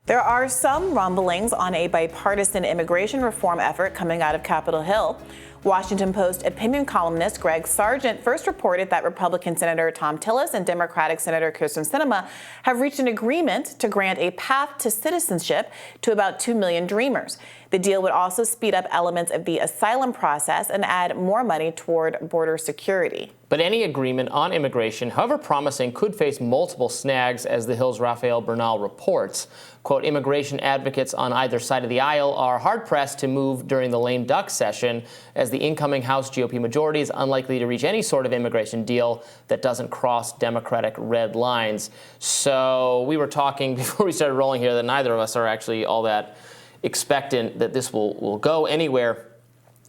There are some rumblings on a bipartisan immigration reform effort coming out of Capitol Hill. Washington Post opinion columnist Greg Sargent first reported that Republican Senator Tom Tillis and Democratic Senator Sinema have reached an agreement to grant a path to citizenship to about 2 million Dreamers. The deal would also speed up elements of the asylum process and add more money toward border security. But any agreement on immigration, however promising, could face multiple snags, as the Hill's Rafael Bernal reports. Quote, immigration advocates on either side of the aisle are hard-pressed to move during the lame duck session, as the incoming House GOP majority is unlikely to reach any sort of immigration deal that doesn't cross Democratic red lines. So we were talking before we started rolling here that neither of us are actually all that expectant that this will go anywhere.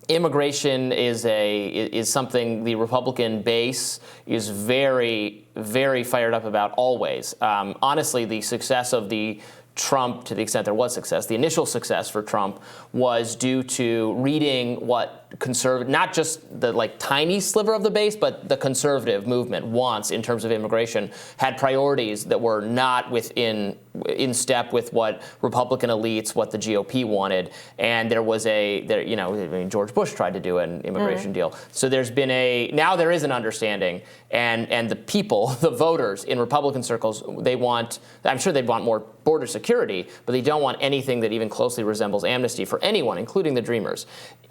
Immigration is something the Republican base is very, very fired up about always. Honestly, the success of the Trump, to the extent there was success, the initial success for Trump was due to reading what conservative, not just the tiny sliver of the base, but the conservative movement wants in terms of immigration, had priorities that were not in step with what Republican elites, what the GOP wanted. And there was George Bush tried to do an immigration deal. So now there is an understanding, and the people, the voters in Republican circles, I'm sure they'd want more border security, but they don't want anything that even closely resembles amnesty for anyone, including the Dreamers.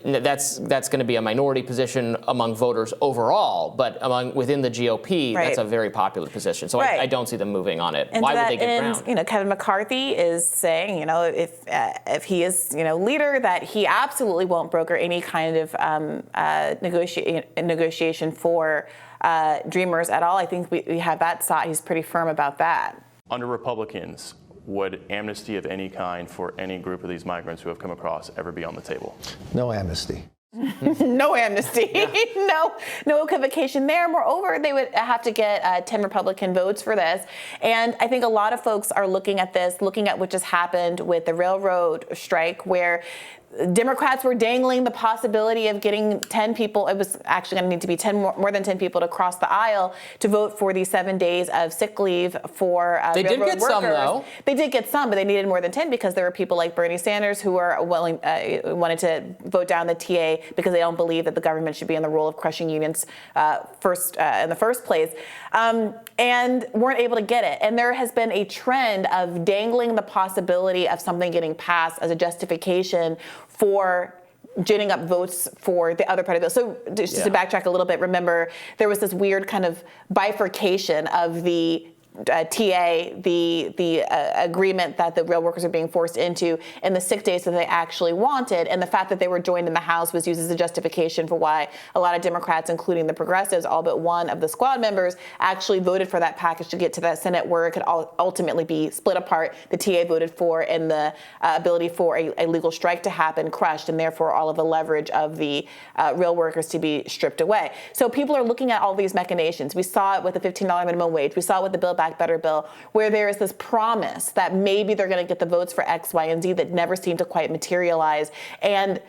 That's going to be a minority position among voters overall, but within the GOP, That's a very popular position. So I don't see them moving on it. And why would they get ground? Kevin McCarthy is saying, if he is, leader, that he absolutely won't broker any kind of negotiation for Dreamers at all. I think we have that side. He's pretty firm about that. Under Republicans, would amnesty of any kind for any group of these migrants who have come across ever be on the table? No amnesty. No amnesty. Yeah. No equivocation there. Moreover, they would have to get 10 Republican votes for this. And I think a lot of folks are looking at what just happened with the railroad strike, where Democrats were dangling the possibility of getting 10 people. It was actually going to need to be more than 10 people to cross the aisle to vote for the 7 days of sick leave for They did get workers. some, though. They did get some, but they needed more than 10 because there were people like Bernie Sanders who were wanted to vote down the TA because they don't believe that the government should be in the role of crushing unions in the first place, and weren't able to get it. And there has been a trend of dangling the possibility of something getting passed as a justification for ginning up votes for the other part of the bill. So just to backtrack a little bit, remember there was this weird kind of bifurcation of the TA, the agreement that the rail workers are being forced into, and the sick days that they actually wanted, and the fact that they were joined in the House was used as a justification for why a lot of Democrats, including the progressives, all but one of the squad members, actually voted for that package to get to the Senate, where it could ultimately be split apart. The TA voted for, and the ability for a legal strike to happen crushed, and therefore all of the leverage of the rail workers to be stripped away. So people are looking at all these machinations. We saw it with the $15 minimum wage. We saw it with the Build Back Better bill, where there is this promise that maybe they're going to get the votes for X, Y, and Z that never seem to quite materialize. And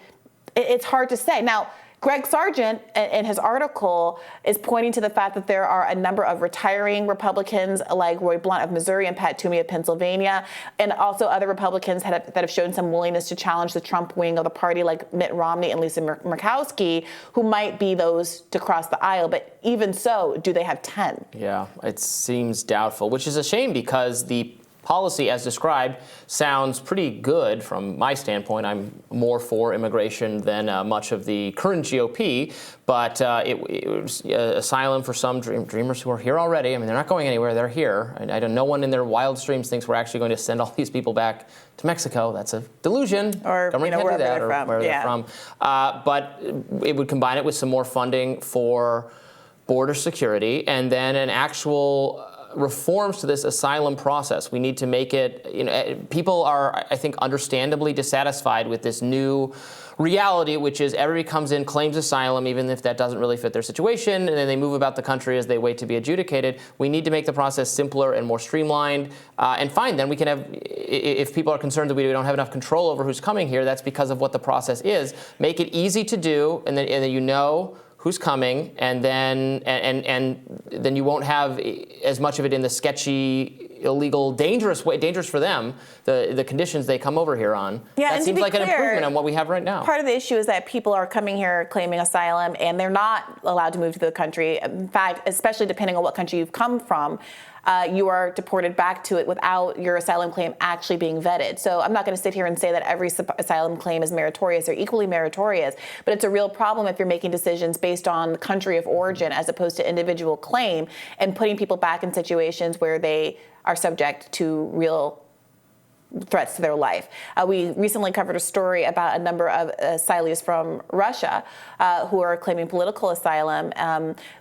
it's hard to say. Now, Greg Sargent, in his article, is pointing to the fact that there are a number of retiring Republicans like Roy Blunt of Missouri and Pat Toomey of Pennsylvania, and also other Republicans that have shown some willingness to challenge the Trump wing of the party, like Mitt Romney and Lisa Murkowski, who might be those to cross the aisle. But even so, do they have 10? Yeah, it seems doubtful, which is a shame because the policy, as described, sounds pretty good from my standpoint. I'm more for immigration than much of the current GOP, but it was asylum for some dreamers who are here already. I mean, they're not going anywhere. They're here. No one in their wildest dreams thinks we're actually going to send all these people back to Mexico. That's a delusion. Or wherever they're from. But it would combine it with some more funding for border security and then an actual reforms to this asylum process. We need to make it, people are, I think, understandably dissatisfied with this new reality, which is everybody comes in, claims asylum, even if that doesn't really fit their situation, and then they move about the country as they wait to be adjudicated. We need to make the process simpler and more streamlined. And fine, then we can have, if people are concerned that we don't have enough control over who's coming here, that's because of what the process is. Make it easy to do, and then you know who's coming, and then you won't have as much of it in the sketchy illegal, dangerous for them, the conditions they come over here on. Yeah, that and seems to be like an clear, improvement on what we have right now. Part of the issue is that people are coming here claiming asylum, and they're not allowed to move to the country. In fact, especially depending on what country you've come from, you are deported back to it without your asylum claim actually being vetted. So I'm not going to sit here and say that every asylum claim is meritorious or equally meritorious, but it's a real problem if you're making decisions based on country of origin as opposed to individual claim and putting people back in situations where they are subject to real threats to their life. We recently covered a story about a number of asylees from Russia who are claiming political asylum,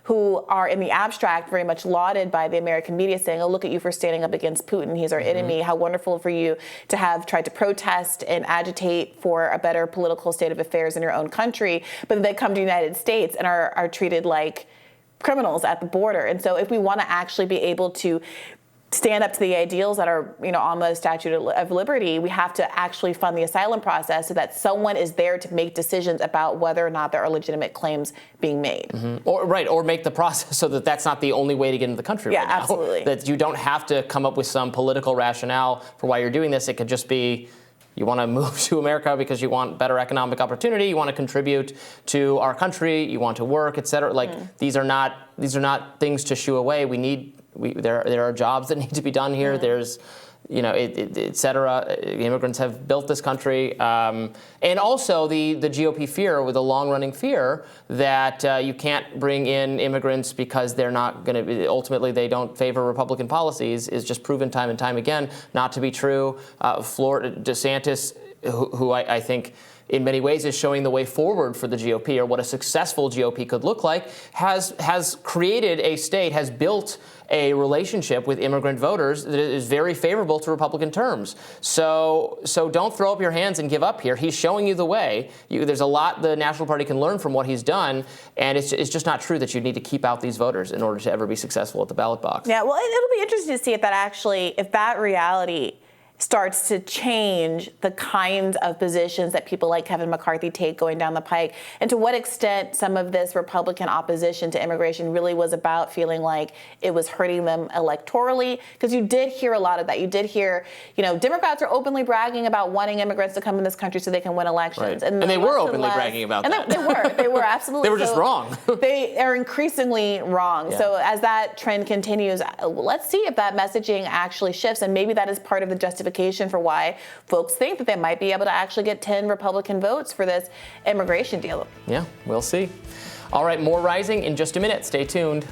who are in the abstract very much lauded by the American media, saying, oh, look at you for standing up against Putin. He's our enemy. How wonderful for you to have tried to protest and agitate for a better political state of affairs in your own country. But they come to the United States and are treated like criminals at the border. And so if we want to actually be able to stand up to the ideals that are, on the Statute of Liberty, we have to actually fund the asylum process so that someone is there to make decisions about whether or not there are legitimate claims being made. Or make the process so that that's not the only way to get into the country right now. Absolutely. That you don't have to come up with some political rationale for why you're doing this. It could just be you want to move to America because you want better economic opportunity, you want to contribute to our country, you want to work, et cetera. These are not things to shoo away. There are jobs that need to be done here. There's, et cetera. Immigrants have built this country. And also the GOP fear, with a long-running fear that you can't bring in immigrants because they're not going to, ultimately they don't favor Republican policies, is just proven time and time again not to be true. Florida, DeSantis, who I think in many ways is showing the way forward for the GOP, or what a successful GOP could look like, has created a state, has built a relationship with immigrant voters that is very favorable to Republican terms. So don't throw up your hands and give up here. He's showing you the way. There's a lot the National Party can learn from what he's done, and it's just not true that you need to keep out these voters in order to ever be successful at the ballot box. Yeah, well, it'll be interesting to see if that reality starts to change the kinds of positions that people like Kevin McCarthy take going down the pike, and to what extent some of this Republican opposition to immigration really was about feeling like it was hurting them electorally. Because you did hear a lot of that. You did hear, Democrats are openly bragging about wanting immigrants to come in this country so they can win elections. Right. And they were openly bragging about that. They were absolutely. They were just wrong. They are increasingly wrong. Yeah. So as that trend continues, let's see if that messaging actually shifts, and maybe that is part of the justification for why folks think that they might be able to actually get 10 Republican votes for this immigration deal. Yeah, we'll see. All right, more Rising in just a minute. Stay tuned.